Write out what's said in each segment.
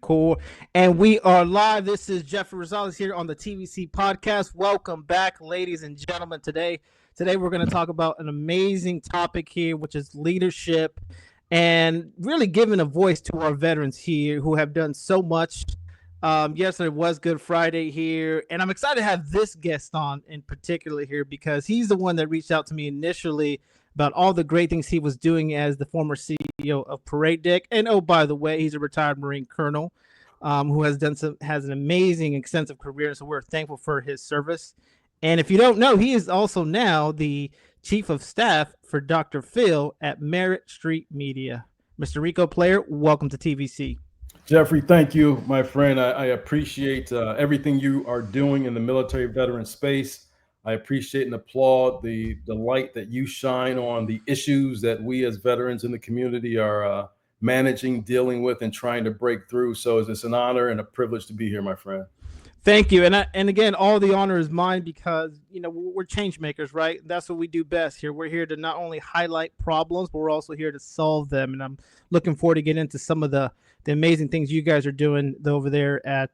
cool. And we are live. This is Jeffrey Rosales here on the TVC podcast. Welcome back, ladies and gentlemen. Today we're going to talk about an amazing topic here, which is leadership and really giving a voice to our veterans here who have done so much. Yesterday was Good Friday here, and I'm excited to have this guest on in particular here because he's the one that reached out to me initially about all the great things he was doing as the former CEO of Parade Dick. And oh, by the way, he's a retired Marine colonel who has an amazing, extensive career. So we're thankful for his service. And if you don't know, he is also now the chief of staff for Dr. Phil at Merritt Street Media. Mr. Riccoh Player, welcome to TVC. Jeffrey, thank you, my friend. I appreciate everything you are doing in the military veteran space. I appreciate and applaud the light that you shine on the issues that we as veterans in the community are managing, dealing with, and trying to break through. So it's an honor and a privilege to be here, my friend. Thank you. And again, all the honor is mine because, we're change makers, right? That's what we do best here. We're here to not only highlight problems, but we're also here to solve them. And I'm looking forward to get into some of the amazing things you guys are doing over there at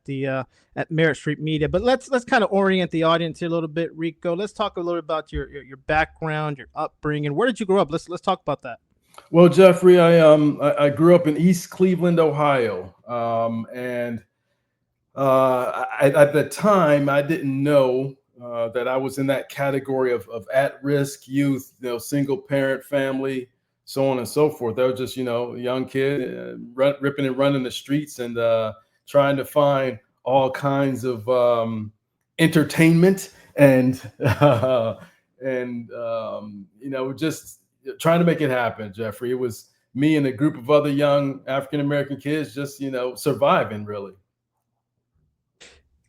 at Merritt Street Media. But let's kind of orient the audience here a little bit, Riccoh. Let's talk a little bit about your background, your upbringing. Where did you grow up? Let's talk about that. Well, Jeffrey, I grew up in East Cleveland, Ohio, and at the time, I didn't know that I was in that category of at-risk youth, single parent family, so on and so forth. I was just, a young kid ripping and running the streets and trying to find all kinds of entertainment and just trying to make it happen, Jeffrey. It was me and a group of other young African-American kids just, surviving, really.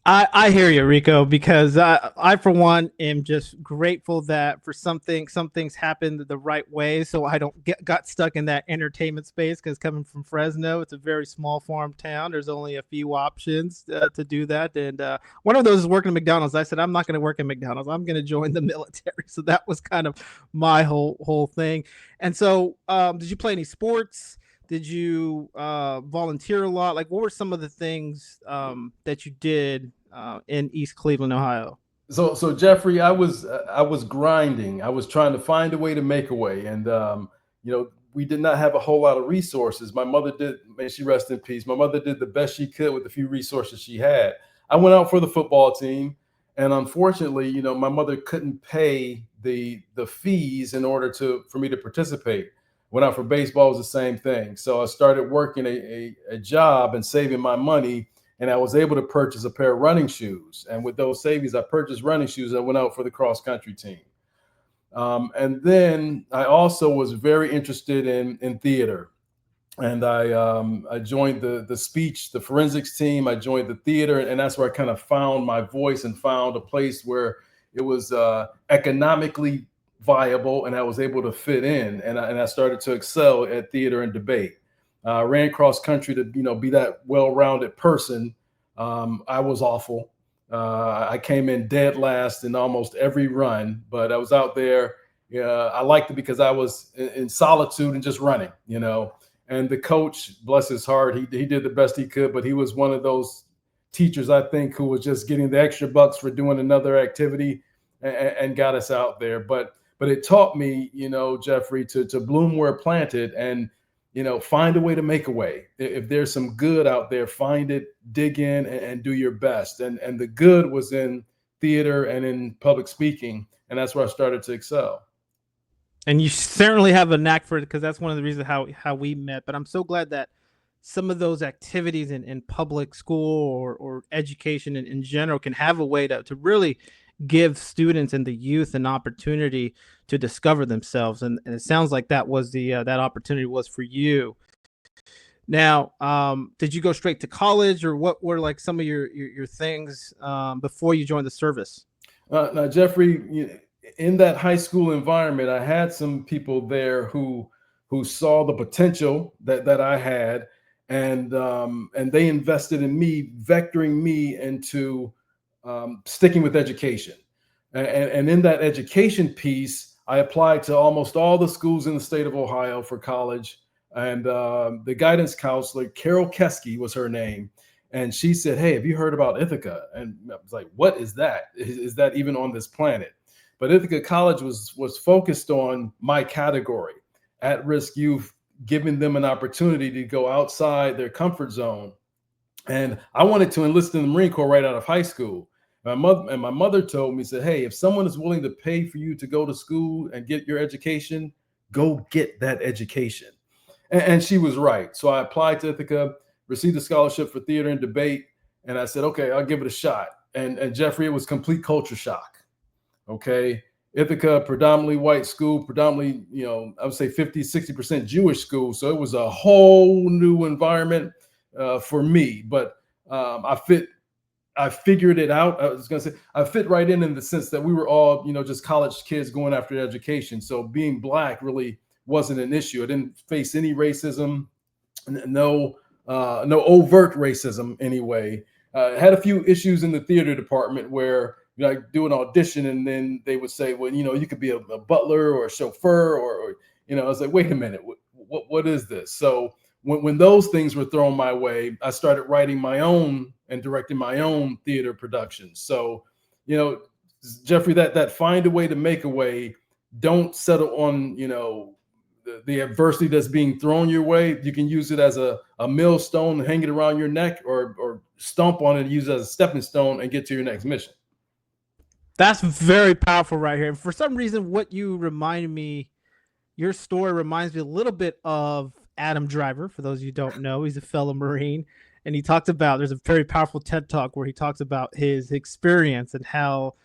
I hear you, Riccoh, because I for one am just grateful that for some things happened the right way, so I don't got stuck in that entertainment space. Because coming from Fresno, it's a very small farm town. There's only a few options to do that, and one of those is working at McDonald's. I said I'm not going to work at McDonald's. I'm going to join the military. So that was kind of my whole thing. And so, did you play any sports? Did you volunteer a lot? Like, what were some of the things that you did in East Cleveland, Ohio? So Jeffrey, I was grinding. I was trying to find a way to make a way, and we did not have a whole lot of resources. My mother did, may she rest in peace. My mother did the best she could with the few resources she had. I went out for the football team, and unfortunately, my mother couldn't pay the fees in order for me to participate. Went out for baseball, was the same thing. So I started working a job and saving my money, and I was able to purchase a pair of running shoes. And with those savings, I purchased running shoes. I went out for the cross country team. And then I also was very interested in theater. And I joined the forensics team. I joined the theater, and that's where I kind of found my voice and found a place where it was economically viable, and I was able to fit in, and I started to excel at theater and debate. Ran cross country to be that well-rounded person. I was awful. I came in dead last in almost every run, but I was out there. I liked it because I was in solitude and just running, And the coach, bless his heart, he did the best he could, but he was one of those teachers, I think, who was just getting the extra bucks for doing another activity and got us out there. But it taught me, Jeffrey, to bloom where planted and, find a way to make a way. If there's some good out there, find it, dig in, and do your best. And the good was in theater and in public speaking. And that's where I started to excel. And you certainly have a knack for it, because that's one of the reasons how we met. But I'm so glad that some of those activities in public school or education in general can have a way to really give students and the youth an opportunity to discover themselves. And it sounds like that was that opportunity was for you. Now, did you go straight to college, or what were like some of your things before you joined the service? Now, Jeffrey, in that high school environment, I had some people there who saw the potential that I had, and they invested in me, vectoring me into sticking with education. And in that education piece, I applied to almost all the schools in the state of Ohio for college. And the guidance counselor, Carol Keskey was her name. And she said, "Hey, have you heard about Ithaca?" And I was like, "What is that? Is that even on this planet?" But Ithaca College was focused on my category, at-risk youth, giving them an opportunity to go outside their comfort zone. And I wanted to enlist in the Marine Corps right out of high school. My mother told me, said, "Hey, if someone is willing to pay for you to go to school and get your education, go get that education." And she was right. So I applied to Ithaca, received a scholarship for theater and debate, and I said, "Okay, I'll give it a shot." And Jeffrey, it was complete culture shock. Okay. Ithaca, predominantly white school, predominantly, I would say 50-60% Jewish school. So it was a whole new environment for me. But I figured it out. I was going to say, I fit right in the sense that we were all, just college kids going after education. So being Black really wasn't an issue. I didn't face any racism, no overt racism anyway. Had a few issues in the theater department where I do an audition and then they would say, "Well, you could be a butler or a chauffeur," or I was like, "Wait a minute, what is this?" So when those things were thrown my way, I started writing my own and directing my own theater productions. So, Jeffrey, that find a way to make a way. Don't settle on the adversity that's being thrown your way. You can use it as a millstone, hang it around your neck, or stomp on it and use it as a stepping stone and get to your next mission. That's very powerful right here. For some reason, what you reminded me, your story reminds me a little bit of Adam Driver. For those of you who don't know, he's a fellow Marine. And he talked about, there's a very powerful TED Talk where he talks about his experience and how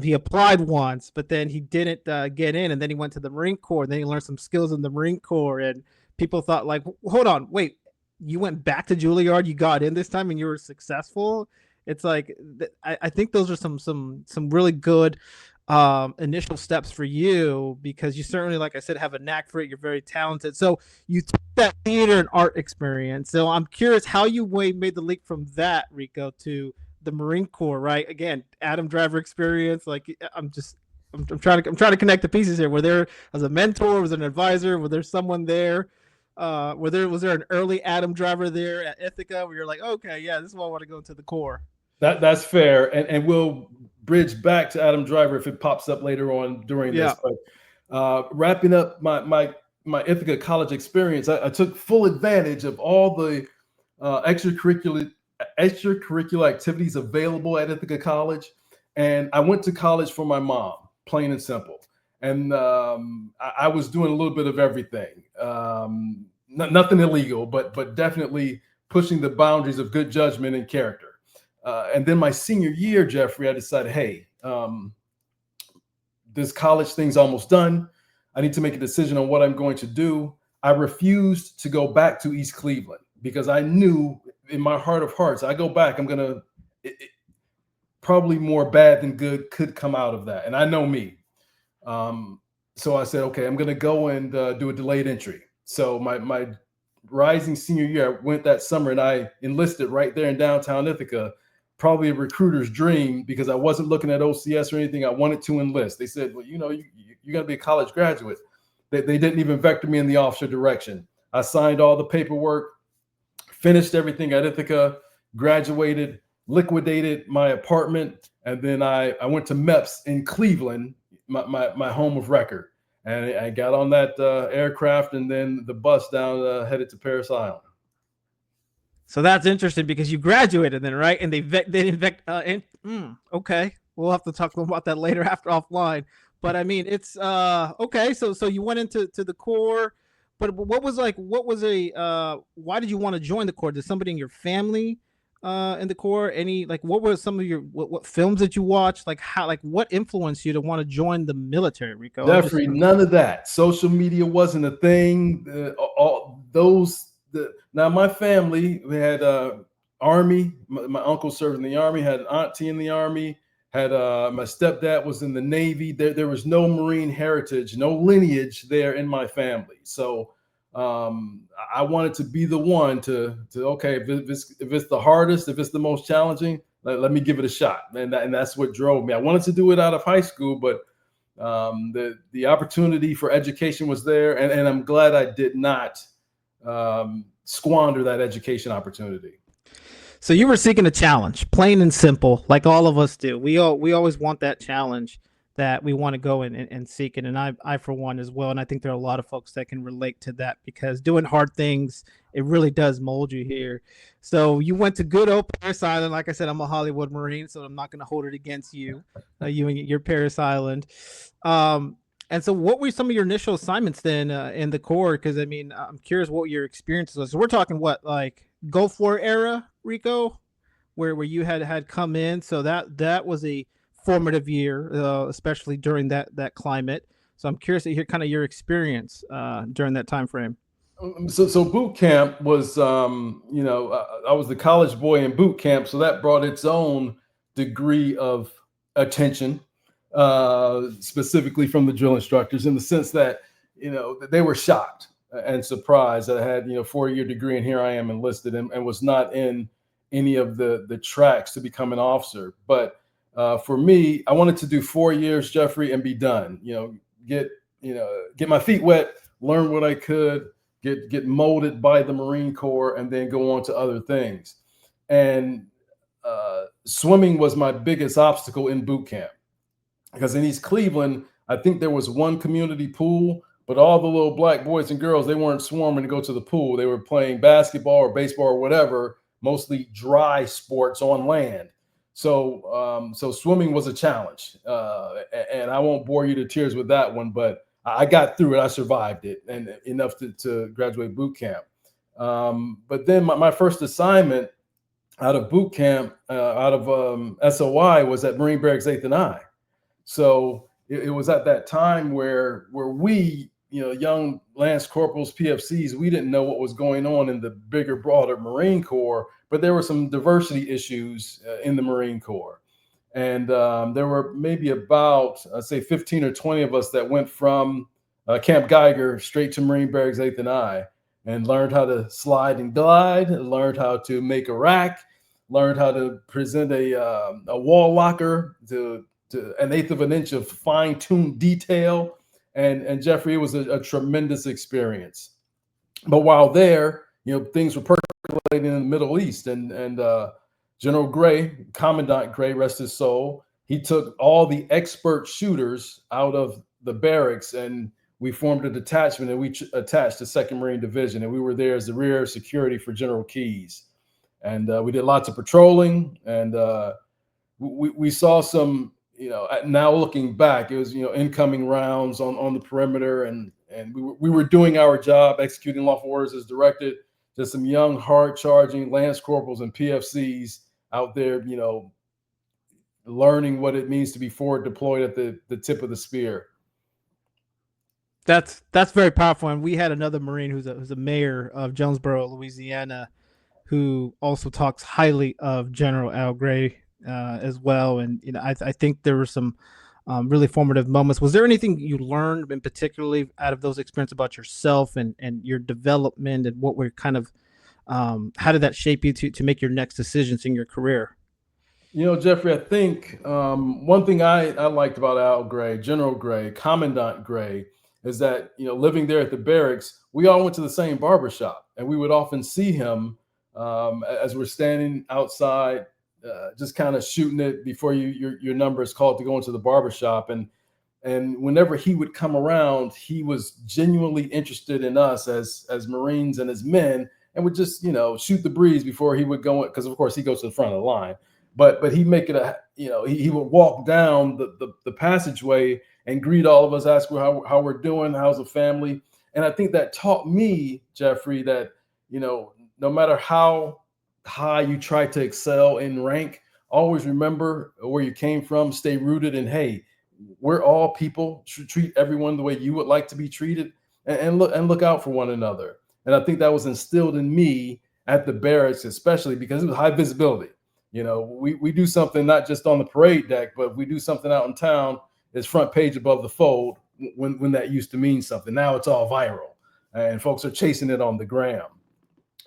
he applied once, but then he didn't get in. And then he went to the Marine Corps. And then he learned some skills in the Marine Corps. And people thought like, hold on, wait, you went back to Juilliard, you got in this time and you were successful. It's like, I think those are some really good initial steps for you, because you certainly, like I said, have a knack for it. You're very talented. So you took that theater and art experience. So I'm curious how you made the leap from that, Riccoh, to the Marine Corps, right? Again, Adam Driver experience. Like I'm trying to connect the pieces here. Were there as a mentor, was there an advisor, was there someone there? Was there an early Adam Driver there at Ithaca where you're like, okay, yeah, this is why I want to go into the Corps? That's fair, and we'll bridge back to Adam Driver if it pops up later on during this. But wrapping up my Ithaca college experience, I took full advantage of all the extracurricular activities available at Ithaca College, and I went to college for my mom, plain and simple. And I was doing a little bit of everything, nothing illegal, but definitely pushing the boundaries of good judgment and character. And then my senior year, Jeffrey, I decided, hey, this college thing's almost done. I need to make a decision on what I'm going to do. I refused to go back to East Cleveland because I knew in my heart of hearts, I go back, I'm going to, probably more bad than good could come out of that. And I know me. So I said, okay, I'm going to go and do a delayed entry. So my rising senior year, I went that summer and I enlisted right there in downtown Ithaca. Probably a recruiter's dream because I wasn't looking at OCS or anything. I wanted to enlist. They said, well, you're going to be a college graduate. They didn't even vector me in the officer direction. I signed all the paperwork, finished everything at Ithaca, graduated, liquidated my apartment, and then I went to MEPS in Cleveland, my home of record. And I got on that aircraft and then the bus down headed to Parris Island. So that's interesting because you graduated then, right? And they didn't okay. We'll have to talk about that later after offline. But I mean, it's okay. So you went into the Corps, but why did you want to join the Corps? Did somebody in your family in the Corps? What were some of your what films that you watched? What influenced you to want to join the military, Riccoh? Jeffrey, none of that. Social media wasn't a thing. Now my family, we had Army. My uncle served in the Army, had an auntie in the Army, had my stepdad was in the Navy. There was no Marine heritage, no lineage there in my family. So I wanted to be the one to okay, if it's the hardest, if it's the most challenging, let me give it a shot. And that's what drove me. I wanted to do it out of high school, but the opportunity for education was there, and I'm glad I did not squander that education opportunity. So you were seeking a challenge, plain and simple, like all of us do. We always want that challenge that we want to go and seek it. And I for one as well. And I think there are a lot of folks that can relate to that because doing hard things, it really does mold you here. So you went to good old Parris Island. Like I said, I'm a Hollywood Marine, so I'm not going to hold it against you, you and your Parris Island. And so, what were some of your initial assignments then in the Corps? Because I mean, I'm curious what your experiences was. So we're talking what, like Gulf War era, Riccoh, where you had come in. So that was a formative year, especially during that climate. So I'm curious to hear kind of your experience during that time frame. So boot camp was, I was the college boy in boot camp, so that brought its own degree of attention, specifically from the drill instructors, in the sense that they were shocked and surprised that I had 4-year degree, and here I am enlisted and was not in any of the tracks to become an officer. But for me, I wanted to do 4 years, Jeffrey, and be done. Get my feet wet, learn what I could, get molded by the Marine Corps, and then go on to other things. And swimming was my biggest obstacle in boot camp, because in East Cleveland, I think there was one community pool, but all the little black boys and girls, they weren't swarming to go to the pool. They were playing basketball or baseball or whatever, mostly dry sports on land. So swimming was a challenge, and I won't bore you to tears with that one, but I got through it. I survived it, and enough to graduate boot camp. But then my first assignment out of boot camp, out of SOI, was at Marine Barracks 8th and I. So it was at that time where we, young Lance Corporals, PFCs, we didn't know what was going on in the bigger, broader Marine Corps, but there were some diversity issues in the Marine Corps. And there were maybe about, I'd say 15 or 20 of us that went from Camp Geiger straight to Marine Barracks 8th and I, and learned how to slide and glide, learned how to make a rack, learned how to present a wall locker to an eighth of an inch of fine-tuned detail. And Jeffrey, it was a tremendous experience. But while there, things were percolating in the Middle East, and General Gray, Commandant Gray, rest his soul, he took all the expert shooters out of the barracks, and we formed a detachment, and we attached to 2nd Marine Division, and we were there as the rear security for General Keyes. And we did lots of patrolling, and we saw some, now looking back, it was, incoming rounds on the perimeter, and we were doing our job, executing lawful orders as directed. Just some young, hard-charging Lance Corporals and PFCs out there, learning what it means to be forward deployed at the tip of the spear. That's very powerful. And we had another Marine who's a mayor of Jonesboro, Louisiana, who also talks highly of General Al Gray as well. And I think there were some really formative moments. Was there anything you learned in particularly out of those experiences about yourself and your development, and what were kind of how did that shape you to make your next decisions in your career? Jeffrey, I think one thing I liked about Al Gray, General Gray, Commandant Gray, is that, living there at the barracks, we all went to the same barbershop, and we would often see him as we're standing outside, just kind of shooting it before your number is called to go into the barbershop. And whenever he would come around, he was genuinely interested in us as Marines and as men, and would just, shoot the breeze before he would go in, because of course he goes to the front of the line. But he'd make it he would walk down the passageway and greet all of us, ask how we're doing, how's the family. And I think that taught me, Jeffrey, that, no matter how high you try to excel in rank, always remember where you came from, stay rooted, and hey, we're all people. Treat everyone the way you would like to be treated, and look out for one another. And I think that was instilled in me at the barracks, especially because it was high visibility. We do something not just on the parade deck, but if we do something out in town, it's front page above the fold when that used to mean something. Now it's all viral, and folks are chasing it on the gram.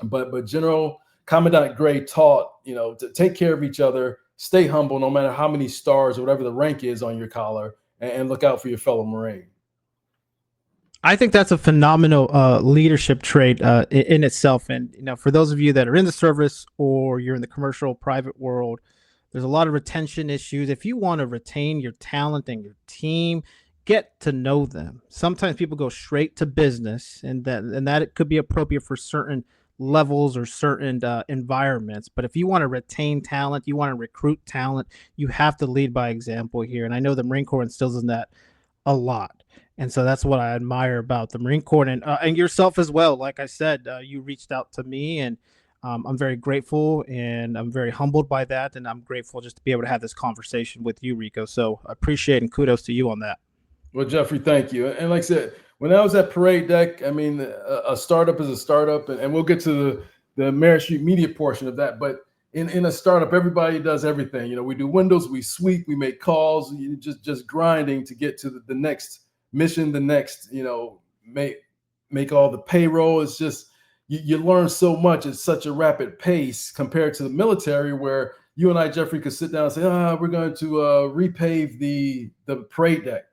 But General Commandant Gray taught, to take care of each other, stay humble, no matter how many stars or whatever the rank is on your collar, and look out for your fellow Marine. I think that's a phenomenal leadership trait in itself. And for those of you that are in the service or you're in the commercial private world, there's a lot of retention issues. If you want to retain your talent and your team, get to know them. Sometimes people go straight to business, and that it could be appropriate for certain levels or certain environments. But if you want to retain talent, you want to recruit talent, you have to lead by example here. And I know the Marine Corps instills in that a lot. And so that's what I admire about the Marine Corps and yourself as well. Like I said, you reached out to me, and I'm very grateful and I'm very humbled by that. And I'm grateful just to be able to have this conversation with you, Riccoh. So I appreciate and kudos to you on that. Well, Jeffrey, thank you. And like I said, when I was at Parade Deck, I mean, a startup is a startup, and we'll get to the Merit Street media portion of that. But in a startup, everybody does everything. We do windows, we sweep, we make calls, just grinding to get to the next mission, the next, make all the payroll. It's just, you learn so much at such a rapid pace compared to the military, where you and I, Jeffrey, could sit down and say, we're going to repave the Parade Deck,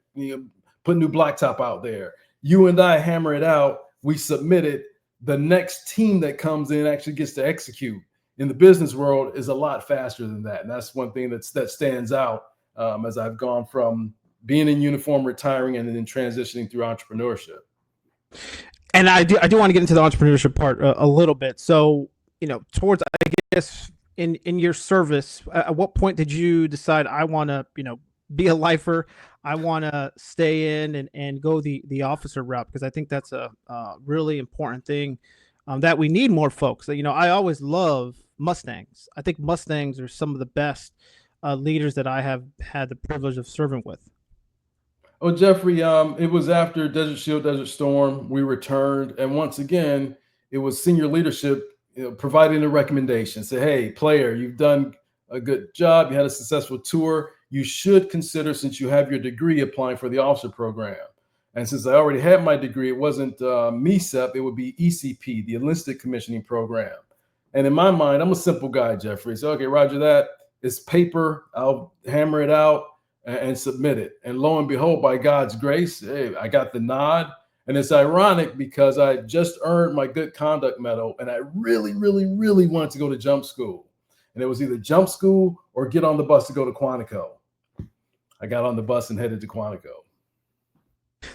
put new blacktop out there. You and I hammer it out. We submit it. The next team that comes in actually gets to execute. In the business world is a lot faster than that. And that's one thing that stands out as I've gone from being in uniform, retiring, and then transitioning through entrepreneurship. And I do want to get into the entrepreneurship part a little bit. So, towards, I guess, in your service, at what point did you decide I want to, be a lifer? I want to stay in and go the officer route, because I think that's a really important thing that we need more folks. I always love Mustangs. I think Mustangs are some of the best leaders that I have had the privilege of serving with. Oh, Jeffrey, it was after Desert Shield, Desert Storm. We returned, and once again, it was senior leadership providing a recommendation. Say, hey, player, you've done a good job. You had a successful tour. You should consider, since you have your degree, applying for the officer program. And since I already had my degree, it wasn't MECEP, it would be ECP, the Enlisted Commissioning Program. And in my mind, I'm a simple guy, Jeffrey. So, okay, roger that. It's paper. I'll hammer it out and submit it. And lo and behold, by God's grace, hey, I got the nod. And it's ironic because I just earned my good conduct medal, and I really, really, really wanted to go to jump school. And it was either jump school or get on the bus to go to Quantico. I got on the bus and headed to Quantico.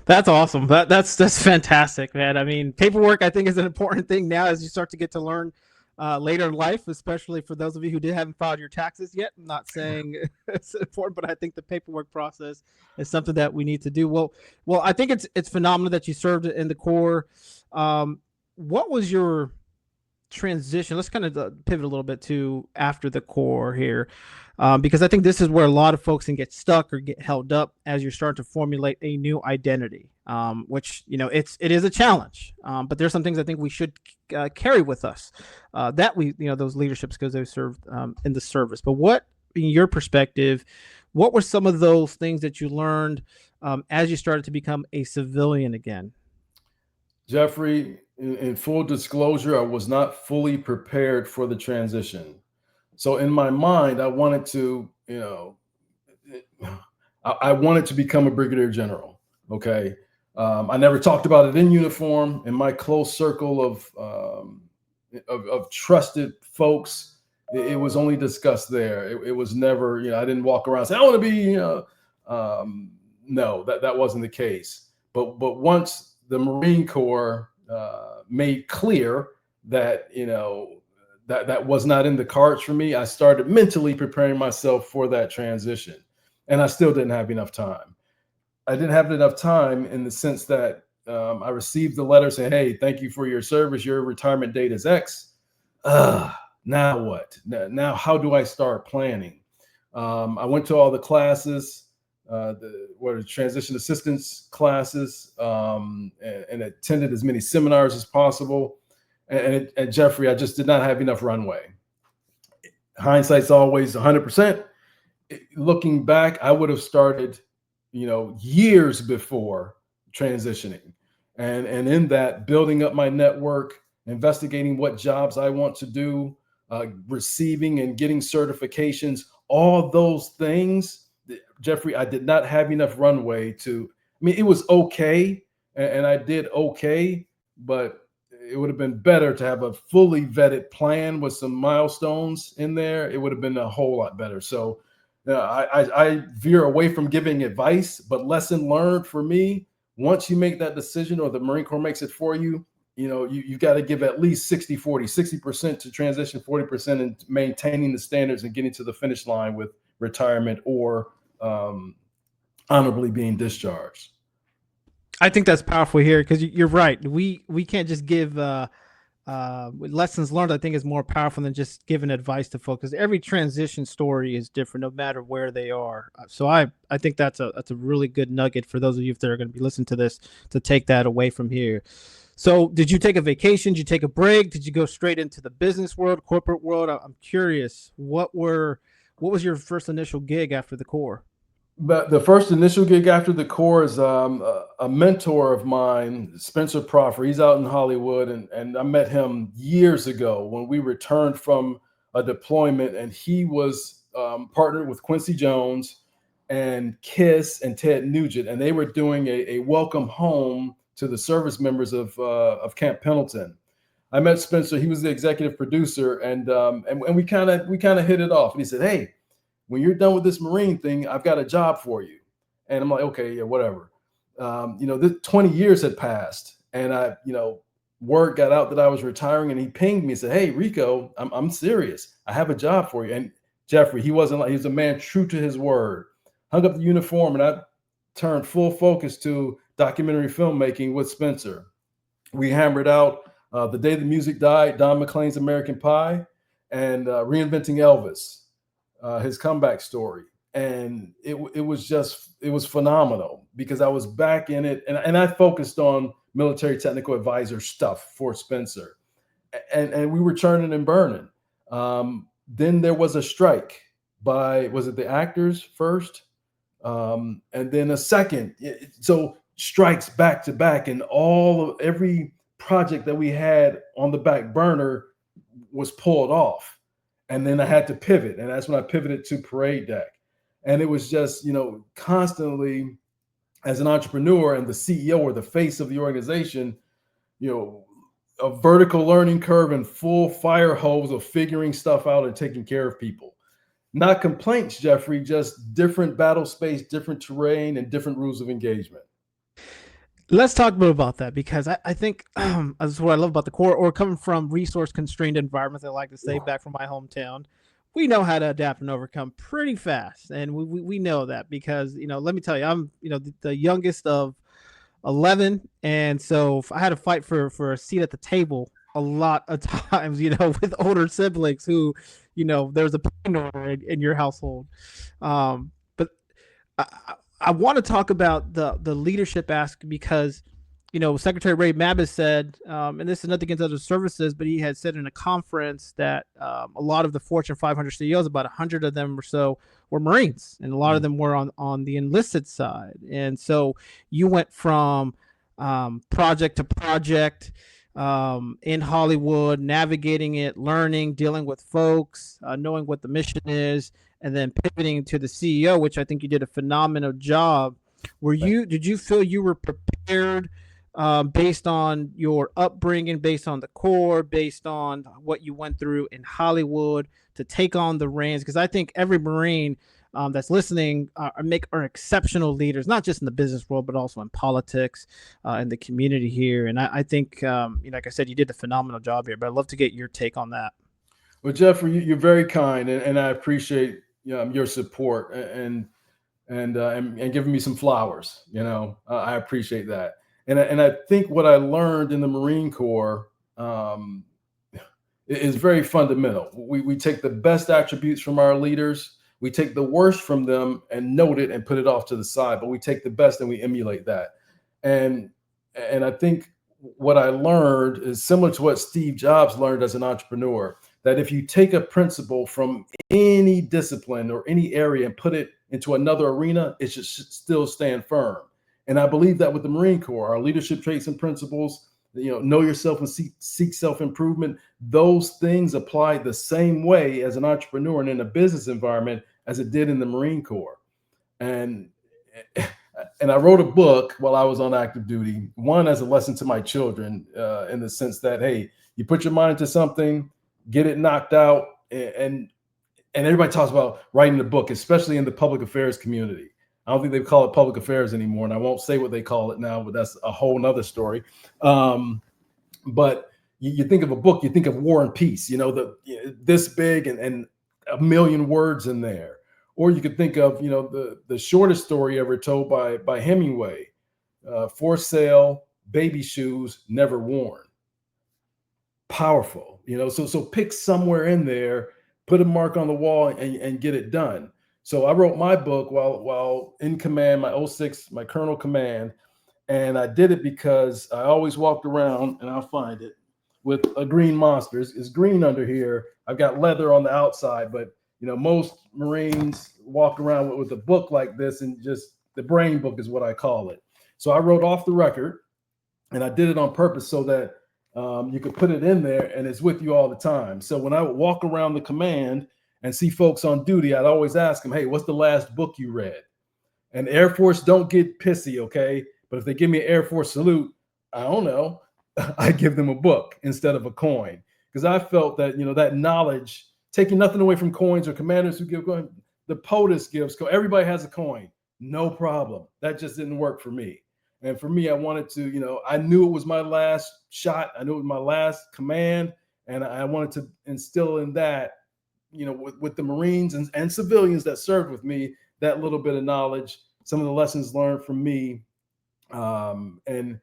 That's awesome. That's fantastic, man. I mean, paperwork, I think, is an important thing now as you start to get to learn later in life, especially for those of you who haven't filed your taxes yet. I'm not saying it's important, but I think the paperwork process is something that we need to do. Well, I think it's phenomenal that you served in the Corps. What was your transition? Let's kind of pivot a little bit to after the Corps here, because I think this is where a lot of folks can get stuck or get held up as you're starting to formulate a new identity, which it is a challenge, but there's some things I think we should carry with us that we those leaderships, because they served in the service. But what, in your perspective, what were some of those things that you learned as you started to become a civilian again? Jeffrey, in full disclosure, I was not fully prepared for the transition. So in my mind, I wanted to, I wanted to become a brigadier general. Okay. I never talked about it in uniform. In my close circle of trusted folks, it was only discussed there. It was never, I didn't walk around and say, I want to be, no, that wasn't the case. But once the Marine Corps made clear that, that was not in the cards for me, I started mentally preparing myself for that transition. And I still didn't have enough time. I didn't have enough time in the sense that I received the letter saying, hey, thank you for your service. Your retirement date is X. Now what? Now how do I start planning? I went to all the classes, the transition assistance classes, and attended as many seminars as possible. And Jeffrey, I just did not have enough runway. Hindsight's always 100%. Looking back, I would have started, years before transitioning. And in that, building up my network, investigating what jobs I want to do, receiving and getting certifications, all those things, Jeffrey, I did not have enough runway to, it was okay, and I did okay, but it would have been better to have a fully vetted plan with some milestones in there. It would have been a whole lot better. So I veer away from giving advice, but lesson learned for me, once you make that decision or the Marine Corps makes it for you, you got to give at least 60-40, 60% to transition, 40% in maintaining the standards and getting to the finish line with retirement or honorably being discharged. I think that's powerful here because you're right. We can't just give lessons learned. I think is more powerful than just giving advice to folks, because every transition story is different no matter where they are. So I think that's a really good nugget for those of you that are going to be listening to this, to take that away from here. So did you take a vacation? Did you take a break? Did you go straight into the business world, corporate world? I'm curious. What was your first initial gig after the Corps? But the first initial gig after the Corps is a mentor of mine, Spencer Proffer. He's out in Hollywood, and I met him years ago when we returned from a deployment, and he was partnered with Quincy Jones and Kiss and Ted Nugent, and they were doing a welcome home to the service members of Camp Pendleton. I met Spencer. He was the executive producer, and we kind of hit it off. And he said, "Hey, when you're done with this Marine thing, I've got a job for you." And I'm like, "Okay, yeah, whatever." This 20 years had passed, and word got out that I was retiring, and he pinged me and said, "Hey, Riccoh, I'm serious. I have a job for you." And Jeffrey, he was a man true to his word. Hung up the uniform, and I turned full focus to documentary filmmaking with Spencer. We hammered out The Day the Music Died, Don McLean's American Pie, and Reinventing Elvis, his comeback story. And it was phenomenal because I was back in it, and I focused on military technical advisor stuff for Spencer, and we were churning and burning. Then there was a strike by, was it the actors first? And then a second. So strikes back to back, and every project that we had on the back burner was pulled off. And then I had to pivot, and that's when I pivoted to Parade Deck. And it was just, constantly, as an entrepreneur and the CEO or the face of the organization, a vertical learning curve and full fire hose of figuring stuff out and taking care of people. Not complaints, Jeffrey, just different battle space, different terrain, and different rules of engagement. Let's talk a bit about that, because I think that's what I love about the Corps, or coming from resource-constrained environments, I like to say, back from my hometown. We know how to adapt and overcome pretty fast, and we know that because, let me tell you, I'm the youngest of 11, and so if I had to fight for a seat at the table a lot of times, with older siblings who, there's a pecking order in your household. But I want to talk about the leadership aspect because, Secretary Ray Mabus said, and this is nothing against other services, but he had said in a conference that a lot of the Fortune 500 CEOs, about 100 of them or so, were Marines, and a lot of them were on the enlisted side. And so you went from project to project in Hollywood, navigating it, learning, dealing with folks, knowing what the mission is, and then pivoting to the CEO, which I think you did a phenomenal job. Did you feel you were prepared based on your upbringing, based on the Corps, based on what you went through in Hollywood to take on the reins? Because I think every Marine that's listening are exceptional leaders, not just in the business world, but also in politics, in the community here. And I think, like I said, you did a phenomenal job here, but I'd love to get your take on that. Well, Jeffrey, you're very kind, and I appreciate your support and giving me some flowers. I appreciate that. And I think what I learned in the Marine Corps is very fundamental. We take the best attributes from our leaders. We take the worst from them and note it and put it off to the side, but we take the best and we emulate that. And I think what I learned is similar to what Steve Jobs learned as an entrepreneur, that if you take a principle from any discipline or any area and put it into another arena, it should still stand firm. And I believe that with the Marine Corps, our leadership traits and principles, know yourself and seek self-improvement, those things apply the same way as an entrepreneur and in a business environment as it did in the Marine Corps. And And I wrote a book while I was on active duty, one as a lesson to my children, in the sense that, hey, you put your mind to something, get it knocked out, and everybody talks about writing a book, especially in the public affairs community. I don't think they call it public affairs anymore, and I won't say what they call it now, but that's a whole nother story. But you think of a book, you think of War and Peace, this big and a million words in there. Or you could think of, the shortest story ever told by Hemingway, For Sale, Baby Shoes, Never Worn. Powerful, so pick somewhere in there, put a mark on the wall and get it done. So I wrote my book while in command, my 06, my colonel command. And I did it because I always walked around, and I'll find it, with a green monster. It's green under here. I've got leather on the outside, but most Marines walk around with a book like this, and just the brain book is what I call it. So I wrote off the record, and I did it on purpose so that you could put it in there and it's with you all the time. So when I would walk around the command and see folks on duty, I'd always ask them, hey, what's the last book you read? And Air Force don't get pissy, okay? But if they give me an Air Force salute, I don't know, I give them a book instead of a coin. Because I felt that, that knowledge, taking nothing away from coins or commanders who give coin, the POTUS gives coin. Everybody has a coin, no problem. That just didn't work for me. And for me, I wanted to, I knew it was my last shot. I knew it was my last command. And I wanted to instill in that, with the Marines and civilians that served with me, that little bit of knowledge, some of the lessons learned from me. And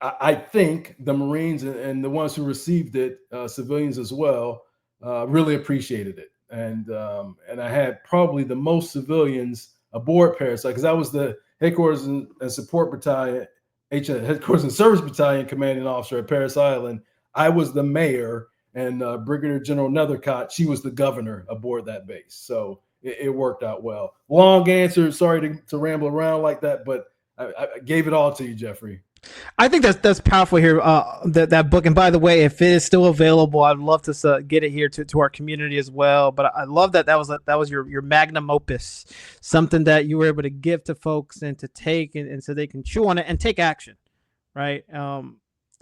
I think the Marines and the ones who received it, civilians as well, really appreciated it. And I had probably the most civilians aboard Parris, because I was the headquarters and support battalion, headquarters and service battalion commanding officer at Parris Island. I was the mayor, and Brigadier General Nethercott, she was the governor aboard that base. So it worked out well. Long answer. Sorry to ramble around like that, but I gave it all to you, Jeffrey. I think that's powerful here. That book, and by the way, if it is still available, I'd love to get it here to our community as well. But I love that was your magnum opus, something that you were able to give to folks and to take and so they can chew on it and take action, right?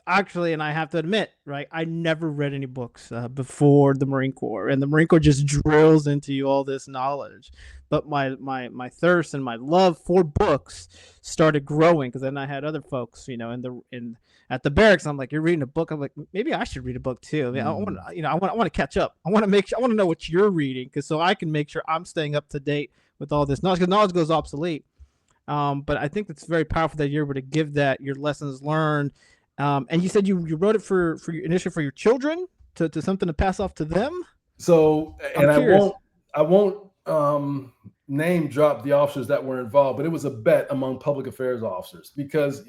Actually, and I have to admit, right, I never read any books before the Marine Corps, and the Marine Corps just drills into you all this knowledge. But my thirst and my love for books started growing, because then I had other folks, at the barracks. I'm like, you're reading a book. I'm like, maybe I should read a book too. I mean, I want to catch up. I want to know what you're reading, because so I can make sure I'm staying up to date with all this knowledge, because knowledge goes obsolete. But I think it's very powerful that you're able to give that, your lessons learned. And you said you wrote it for initially for your children to something to pass off to them. So, and I won't name drop the officers that were involved, but it was a bet among public affairs officers, because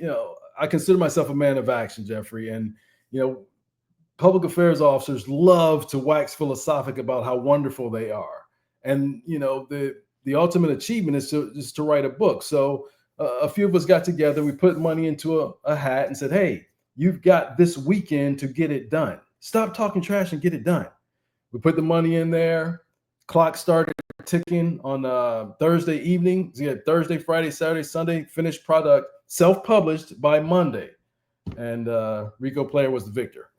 I consider myself a man of action, Jeffrey, and public affairs officers love to wax philosophic about how wonderful they are, and the ultimate achievement is to write a book. So a few of us got together, we put money into a hat and said, hey, you've got this weekend to get it done. Stop talking trash and get it done. We put the money in there. Clock started ticking on Thursday evening. So you had Thursday, Friday, Saturday, Sunday, finished product, self-published by Monday. And Riccoh Player was the victor.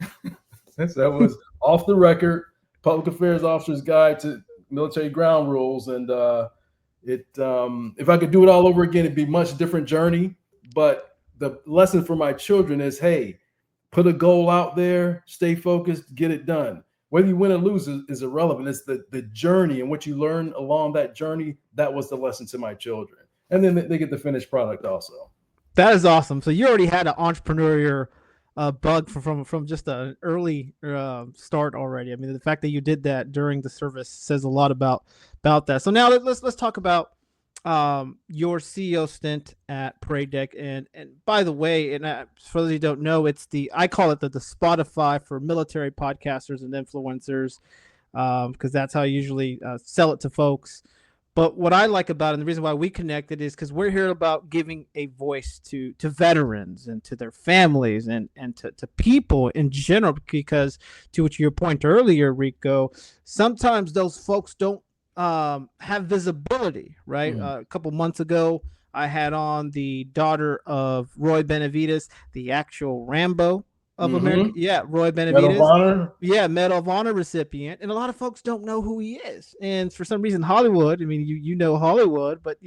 That was off the record, Public Affairs Officer's Guide to Military Ground Rules. And if I could do it all over again, it'd be a much different journey. But the lesson for my children is, hey, put a goal out there, stay focused, get it done. Whether you win or lose is irrelevant. It's the journey and what you learn along that journey. That was the lesson to my children. And then they get the finished product also. That is awesome. So you already had an entrepreneurial bug from just an early start already. I mean, the fact that you did that during the service says a lot about that. So now let's talk about your CEO stint at Parade Deck. And by the way, and for those who don't know, I call it the Spotify for military podcasters and influencers, because that's how I usually sell it to folks. But what I like about it, and the reason why we connected, is because we're here about giving a voice to veterans and to their families and to people in general, because to your point earlier, Riccoh, sometimes those folks don't have visibility, right? A couple months ago, I had on the daughter of Roy Benavides, the actual Rambo of America. Yeah, Roy Medal of Benavides. Honor. Yeah, Medal of Honor recipient, and a lot of folks don't know who he is. And for some reason, Hollywood. I mean, you know Hollywood, but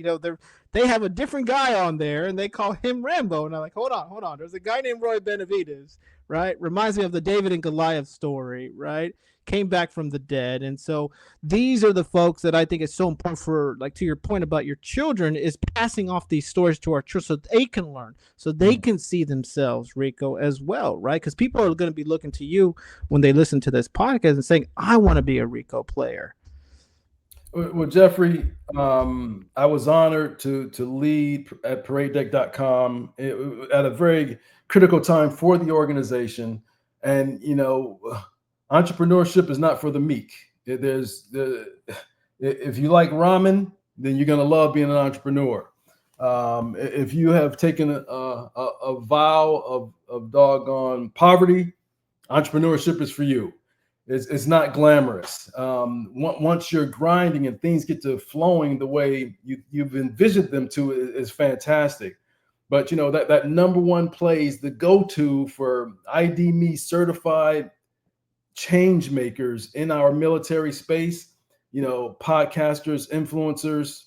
they have a different guy on there, and they call him Rambo. And I'm like, hold on. There's a guy named Roy Benavides, right? Reminds me of the David and Goliath story, right? Came back from the dead. And so these are the folks that I think is so important for, like, to your point about your children, is passing off these stories to our children so they can learn, so they can see themselves, Riccoh, as well, right? Because people are going to be looking to you when they listen to this podcast and saying, I want to be a Riccoh player. Well, Jeffrey, I was honored to lead at paradedeck.com at a very critical time for the organization. And, entrepreneurship is not for the meek. If you like ramen, then you're going to love being an entrepreneur. If you have taken a vow of doggone poverty, entrepreneurship is for you. It's not glamorous. Once you're grinding and things get to flowing the way you've envisioned them to, is fantastic. But that number one plays the go-to for ID Me certified change makers in our military space. Podcasters, influencers,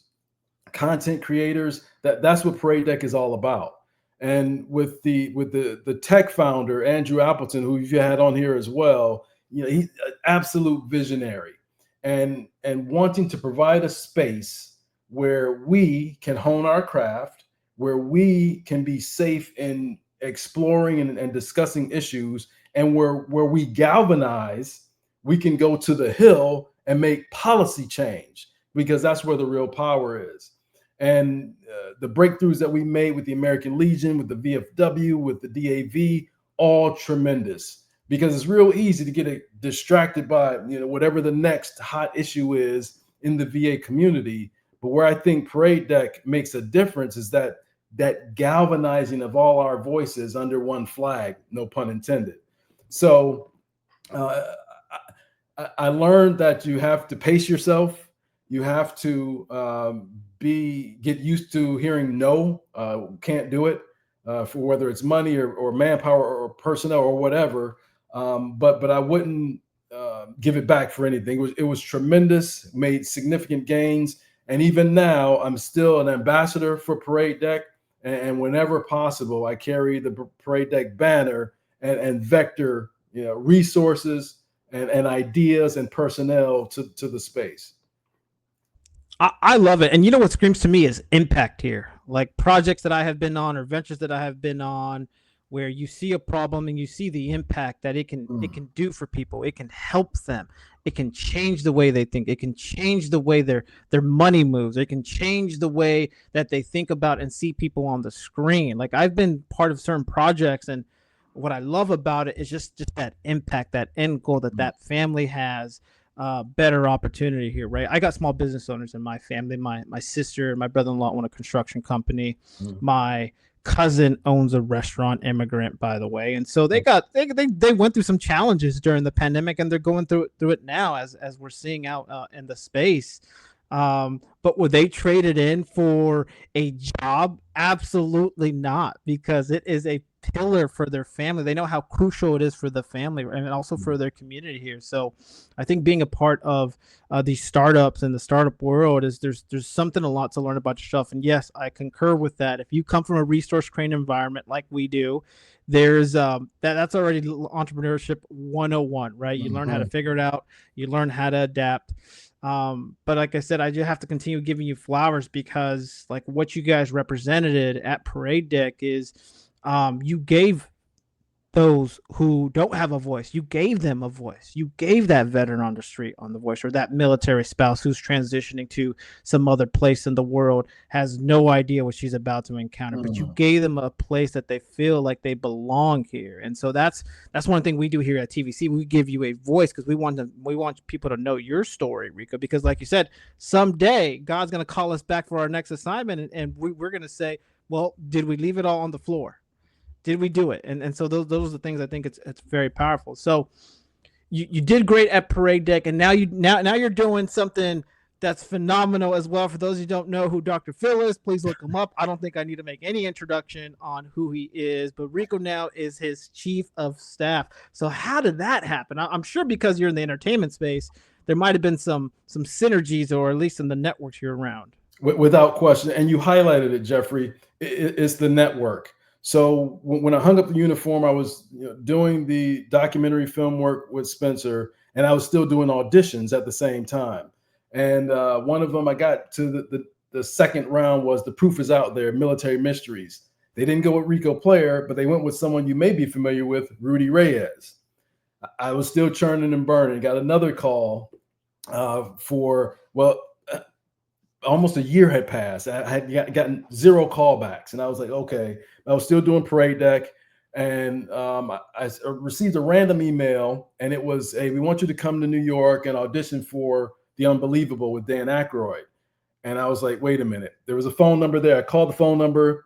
content creators. That's what Parade Deck is all about. And with the tech founder Andrew Appleton, who you had on here as well. He's an absolute visionary, and wanting to provide a space where we can hone our craft, where we can be safe in exploring and discussing issues, and where we galvanize, we can go to the Hill and make policy change, because that's where the real power is. And the breakthroughs that we made with the American Legion, with the VFW, with the DAV, all tremendous. Because it's real easy to get distracted by whatever the next hot issue is in the VA community. But where I think Parade Deck makes a difference is that galvanizing of all our voices under one flag, no pun intended. So I learned that you have to pace yourself. You have to get used to hearing no, can't do it, for whether it's money or manpower or personnel or whatever. But I wouldn't give it back for anything. It was tremendous, made significant gains. And even now, I'm still an ambassador for Parade Deck. And whenever possible, I carry the Parade Deck banner and vector resources and ideas and personnel to the space. I love it. And what screams to me is impact here. Like projects that I have been on or ventures that I have been on, where you see a problem and you see the impact that it can do for people. It can help them. It can change the way they think. It can change the way their money moves. It can change the way that they think about and see people on the screen. Like, I've been part of certain projects, and what I love about it is just that impact, that end goal that family has. Better opportunity here, right? I got small business owners in my family. My sister, my brother-in-law own a construction company. My cousin owns a restaurant, immigrant, by the way. And so they went through some challenges during the pandemic, and they're going through it now as we're seeing out in the space. But would they trade it in for a job? Absolutely not, because it is a pillar for their family. They know how crucial it is for the family and also for their community here. So I think being a part of these startups and the startup world is there's something a lot to learn about yourself. And yes, I concur with that. If you come from a resource trained environment like we do, there's that's already entrepreneurship 101, right? You learn how to figure it out. You learn how to adapt. But like I said, I just have to continue giving you flowers, because like what you guys represented at Parade Deck is you gave those who don't have a voice, you gave them a voice. You gave that veteran on the street on the voice, or that military spouse who's transitioning to some other place in the world, has no idea what she's about to encounter, but you gave them a place that they feel like they belong here. And so that's one thing we do here at TVC. We give you a voice because we want people to know your story, Riccoh, because like you said, someday God's going to call us back for our next assignment, and we're going to say, well, did we leave it all on the floor? Did we do it? And so those are the things I think it's very powerful. So you did great at Parade Deck, and now you're doing something That's phenomenal as well. For those who don't know who Dr. Phil is, please look him up. I don't think I need to make any introduction on who he is, but Riccoh now is his chief of staff. So how did that happen? I'm sure because you're in the entertainment space, there might have been some synergies, or at least in the networks you're around. Without question. And you highlighted it, Jeffrey. It's the network. So when I hung up the uniform, I was doing the documentary film work with Spencer, and I was still doing auditions at the same time. And one of them, I got to the second round, was The Proof Is Out There, Military Mysteries. They didn't go with Riccoh Player, but they went with someone you may be familiar with, Rudy Reyes. I was still churning and burning. Got another call for, almost a year had passed. I had gotten 0 callbacks, and I was like, okay. I was still doing parade deck, and I received a random email, and it was, hey, we want you to come to New York and audition for The Unbelievable with Dan Aykroyd. And I was like, wait a minute. There was a phone number there. I called the phone number.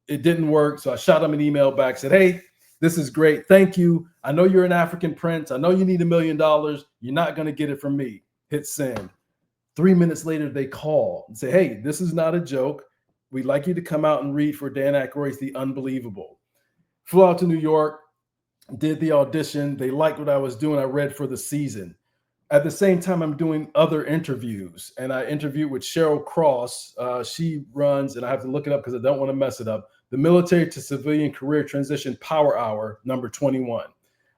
It didn't work. So I shot him an email back, said, hey, this is great. Thank you. I know you're an African prince. I know you need $1 million. You're not going to get it from me. Hit send. 3 minutes later, they call and say, hey, this is not a joke. We'd like you to come out and read for Dan Aykroyd's The Unbelievable. Flew out to New York, did the audition. They liked what I was doing. I read for the season. At the same time, I'm doing other interviews, and I interviewed with Cheryl Cross. She runs, and I have to look it up because I don't want to mess it up, the Military to Civilian Career Transition Power Hour, number 21. I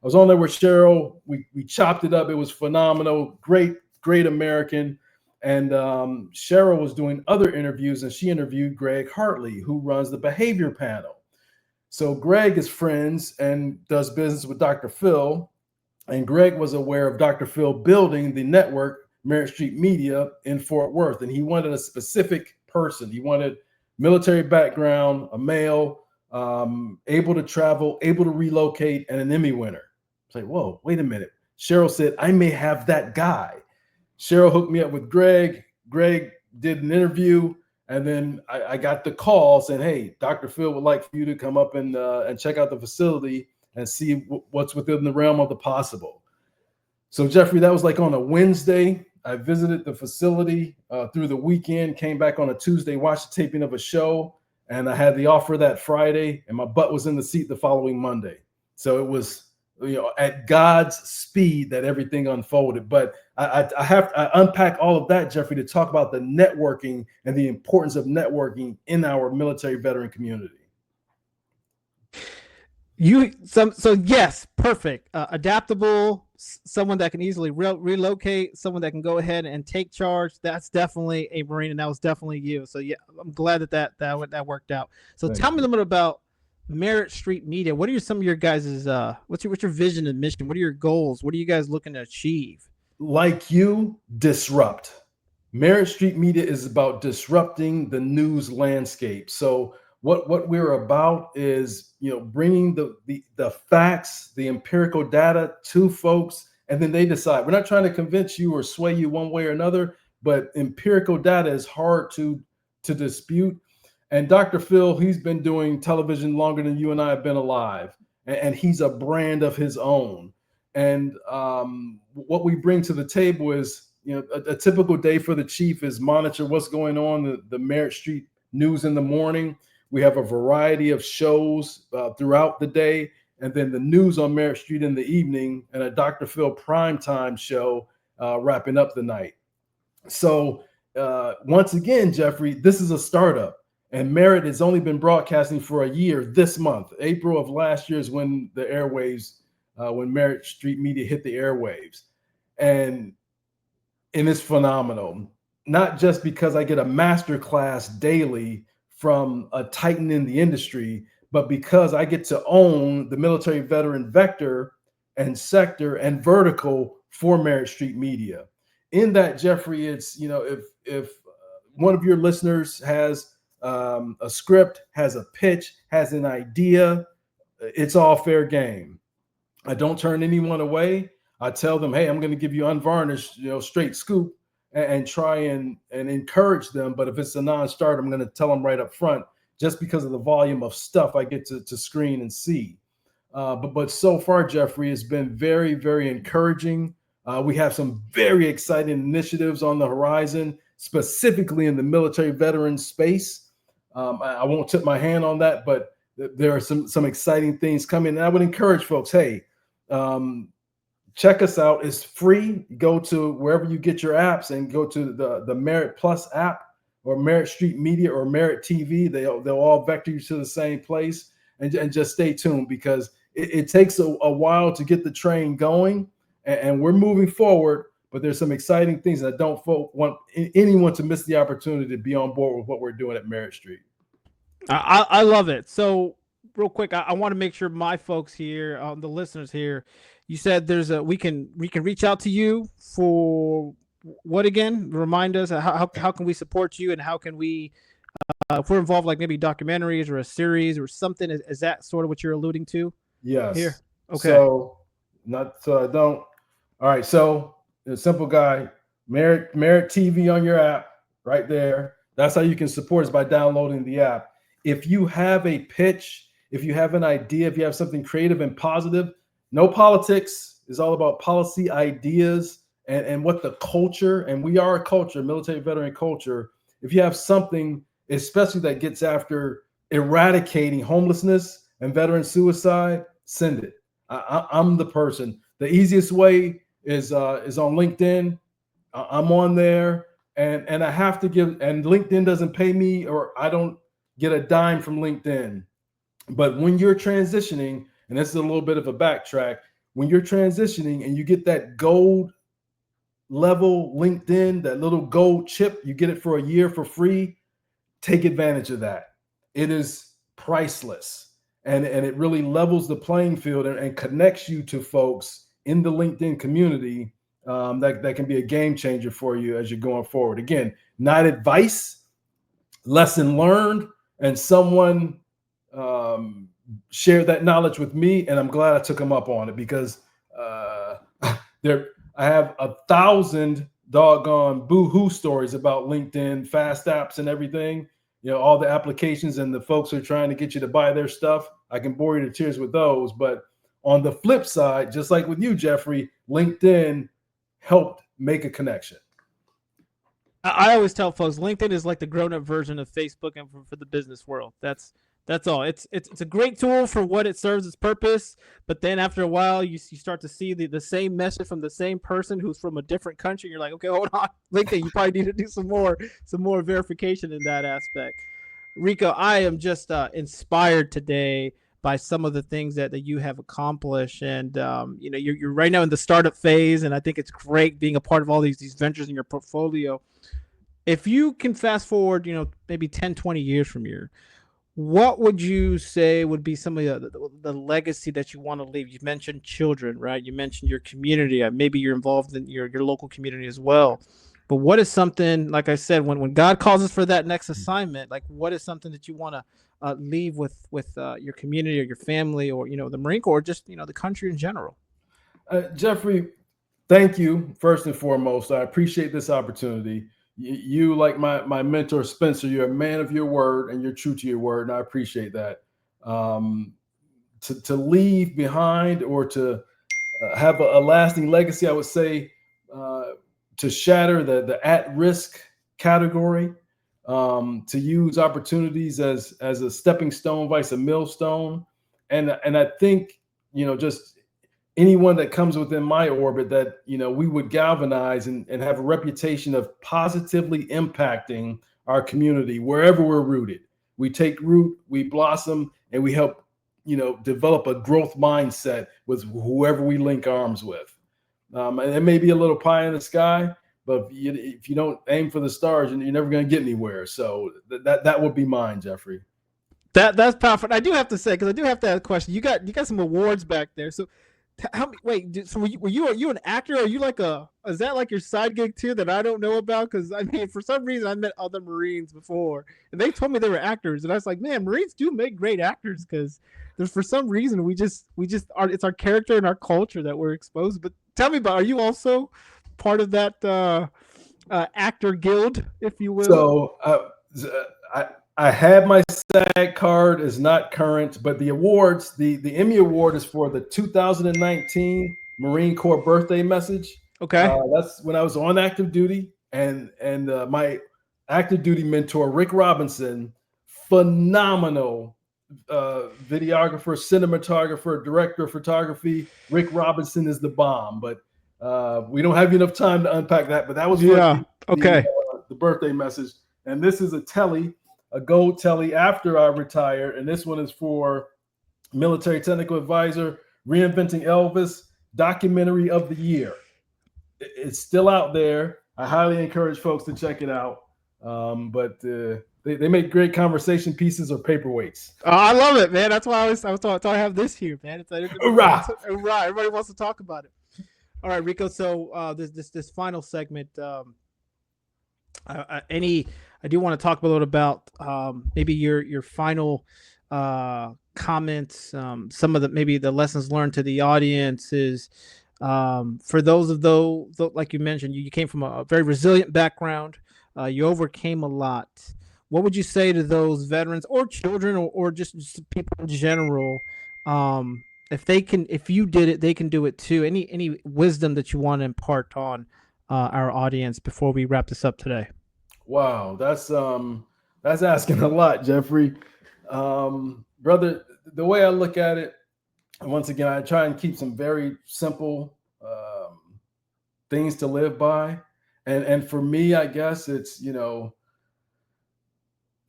was on there with Cheryl. We chopped it up. It was phenomenal. Great American. And Cheryl was doing other interviews, and she interviewed Greg Hartley, who runs the behavior panel. So Greg is friends and does business with Dr. Phil. And Greg was aware of Dr. Phil building the network, Merritt Street Media, in Fort Worth. And he wanted a specific person. He wanted military background, a male, able to travel, able to relocate, and an Emmy winner. It's like, whoa, wait a minute. Cheryl said, I may have that guy. Cheryl hooked me up with Greg. Greg did an interview, and then I got the call saying, hey, Dr. Phil would like for you to come up and check out the facility and see what's within the realm of the possible. So, Jeffrey, that was like on a Wednesday. I visited the facility through the weekend, came back on a Tuesday, watched the taping of a show, and I had the offer that Friday, and my butt was in the seat the following Monday. So it was, at God's speed that everything unfolded. But I unpack all of that, Jeffrey, to talk about the networking and the importance of networking in our military veteran community. So yes, perfect. Adaptable, someone that can easily relocate, someone that can go ahead and take charge. That's definitely a Marine, and that was definitely you. So yeah, I'm glad that worked out. So tell me a little bit about Merritt Street Media. What are some of your guys' what's your vision and mission? What are your goals? What are you guys looking to achieve? Like you, disrupt. Merritt Street Media is about disrupting the news landscape. So what we're about is, bringing the facts, the empirical data to folks, and then they decide. We're not trying to convince you or sway you one way or another, but empirical data is hard to dispute. And Dr. Phil, he's been doing television longer than you and I have been alive, and he's a brand of his own. And what we bring to the table is, a typical day for the chief is monitor what's going on, the Merritt Street news in the morning. We have a variety of shows throughout the day, and then the news on Merritt Street in the evening, and a Dr. Phil primetime show wrapping up the night. So once again, Jeffrey, this is a startup, and Merritt has only been broadcasting for a year this month. April of last year is when the airwaves, when Merritt Street Media hit the airwaves. And it's phenomenal, not just because I get a master class daily from a titan in the industry, but because I get to own the military veteran vector and sector and vertical for Merritt Street Media. In that, Jeffrey, it's, if one of your listeners has a script, has a pitch, has an idea, it's all fair game. I don't turn anyone away. I tell them, hey, I'm going to give you unvarnished, straight scoop, and try and encourage them. But if it's a non-starter, I'm going to tell them right up front, just because of the volume of stuff I get to screen and see. But so far, Jeffrey, it's been very, very encouraging. We have some very exciting initiatives on the horizon, specifically in the military veteran space. I won't tip my hand on that, but there are some exciting things coming. And I would encourage folks, hey, check us out. It's free. Go to wherever you get your apps and go to the Merit Plus app or Merit Street Media or Merit TV. They'll all vector you to the same place. And just stay tuned, because it takes a while to get the train going, and we're moving forward, but there's some exciting things. I don't want anyone to miss the opportunity to be on board with what we're doing at Merit Street. I love it. So real quick, I want to make sure my folks here, the listeners here, you said we can reach out to you for what again? Remind us, how can we support you, and how can we, if we're involved, like maybe documentaries or a series or something, is that sort of what you're alluding to? Yes. Here. Okay. So I don't. All right. So the simple guy, Merit TV on your app right there. That's how you can support us, by downloading the app. If you have a pitch, if you have an idea, if you have something creative and positive, no politics. It's all about policy ideas and what the culture, and we are a culture, military veteran culture. If you have something, especially that gets after eradicating homelessness and veteran suicide, send it. I'm the person. The easiest way is on LinkedIn. I'm on there, and I have to give, and LinkedIn doesn't pay me, or I don't get a dime from LinkedIn. But when you're transitioning, and this is a little bit of a backtrack, when you're transitioning and you get that gold level LinkedIn, that little gold chip, you get it for a year for free. Take advantage of that. It is priceless, and it really levels the playing field and connects you to folks in the LinkedIn community that can be a game changer for you as you're going forward. Again, not advice, lesson learned, and someone shared that knowledge with me, and I'm glad I took them up on it, because I have 1,000 doggone boo-hoo stories about LinkedIn, fast apps and everything, all the applications and the folks who are trying to get you to buy their stuff. I can bore you to tears with those. But on the flip side, just like with you, Jeffrey, LinkedIn helped make a connection. I always tell folks, LinkedIn is like the grown-up version of Facebook and for the business world. That's all. It's a great tool for what it serves its purpose, but then after a while, you start to see the same message from the same person who's from a different country. You're like, okay, hold on, LinkedIn, you probably need to do some more verification in that aspect. Riccoh, I am just inspired today by some of the things that you have accomplished, and you're right now in the startup phase, and I think it's great being a part of all these ventures in your portfolio. If you can fast forward, maybe 10, 20 years from here, what would you say would be some of the legacy that you want to leave? You mentioned children, right? You mentioned your community. Maybe you're involved in your local community as well. But what is something, like I said, when God calls us for that next assignment, like what is something that you want to leave with your community or your family, or the Marine Corps, or just the country in general? Jeffrey, thank you first and foremost. I appreciate this opportunity. You, like my mentor, Spencer, you're a man of your word, and you're true to your word, and I appreciate that. To leave behind, or to have a lasting legacy, I would say to shatter the at-risk category, to use opportunities as a stepping stone, vice a millstone, and I think just anyone that comes within my orbit that, we would galvanize and have a reputation of positively impacting our community wherever we're rooted. We take root, we blossom, and we help, develop a growth mindset with whoever we link arms with. And it may be a little pie in the sky, but if you don't aim for the stars, you're never going to get anywhere. So that would be mine, Jeffrey. That's powerful. I do have to say, because I do have to ask a question. You got some awards back there. So so were you an actor? Are you is that like your side gig too that I don't know about? Because I mean, for some reason I met other Marines before, and they told me they were actors, and I was like, man, Marines do make great actors, because there's, for some reason, we just are, it's our character and our culture that we're exposed. But tell me are you also part of that actor guild, if you will? So I have my SAG card, is not current, but the awards, the Emmy Award is for the 2019 Marine Corps birthday message. Okay. That's when I was on active duty, and my active duty mentor, Rick Robinson, phenomenal videographer, cinematographer, director of photography. Rick Robinson is the bomb, but we don't have enough time to unpack that. But that was for the birthday message. And this is a telly, a gold telly after I retired. And this one is for Military Technical Advisor, Reinventing Elvis, Documentary of the Year. It's still out there. I highly encourage folks to check it out. But they make great conversation pieces or paperweights. Oh, I love it, man. That's why I thought I have this here, man. Hurrah! Hurrah! Everybody wants to talk about it. All right, Riccoh. So this final segment, I do want to talk a little about maybe your final comments. Some of the lessons learned to the audience is for those like you mentioned, you came from a very resilient background. You overcame a lot. What would you say to those veterans or children or just people in general? If you did it, they can do it too. Any wisdom that you want to impart on our audience before we wrap this up today? Wow, that's asking a lot, Jeffrey. Brother, the way I look at it, once again, I try and keep some very simple things to live by. And for me, I guess it's,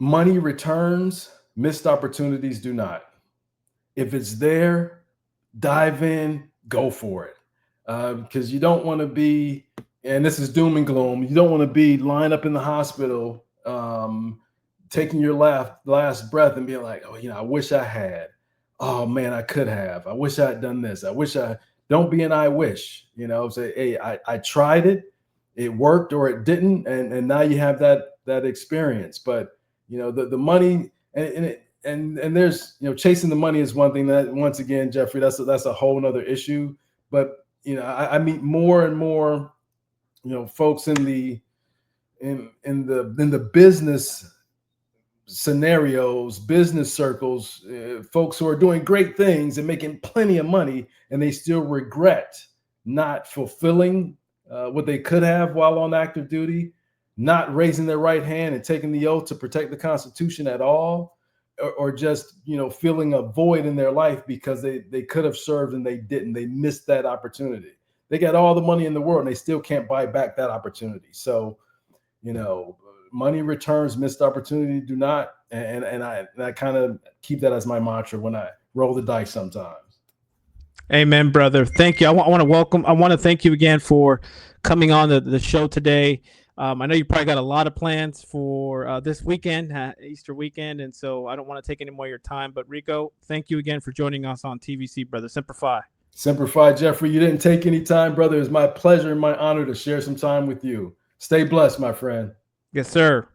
money returns, missed opportunities do not. If it's there, dive in, go for it. Because you don't want to be, and this is doom and gloom, you don't want to be lying up in the hospital, taking your last breath and being like, oh, I wish I had. Oh, man, I could have. I wish I had done this. Don't be an I wish, say, hey, I tried it. It worked or it didn't. And now you have that experience. But, the money and there's, chasing the money is one thing that, once again, Jeffrey, that's a whole nother issue. But, I meet more and more, folks in the business scenarios, business circles, folks who are doing great things and making plenty of money, and they still regret not fulfilling what they could have while on active duty, not raising their right hand and taking the oath to protect the Constitution at all, or just, feeling a void in their life because they could have served and they didn't. They missed that opportunity. They got all the money in the world and they still can't buy back that opportunity. So, money returns, missed opportunity do not. And I kind of keep that as my mantra when I roll the dice sometimes. Amen, brother. Thank you. I want to thank you again for coming on the show today. I know you probably got a lot of plans for this weekend, Easter weekend, and so I don't want to take any more of your time. But Riccoh, thank you again for joining us on TVC, brother. Semper Fi. Semper Fi, Jeffrey. You didn't take any time, brother. It's my pleasure and my honor to share some time with you. Stay blessed, my friend. Yes, sir.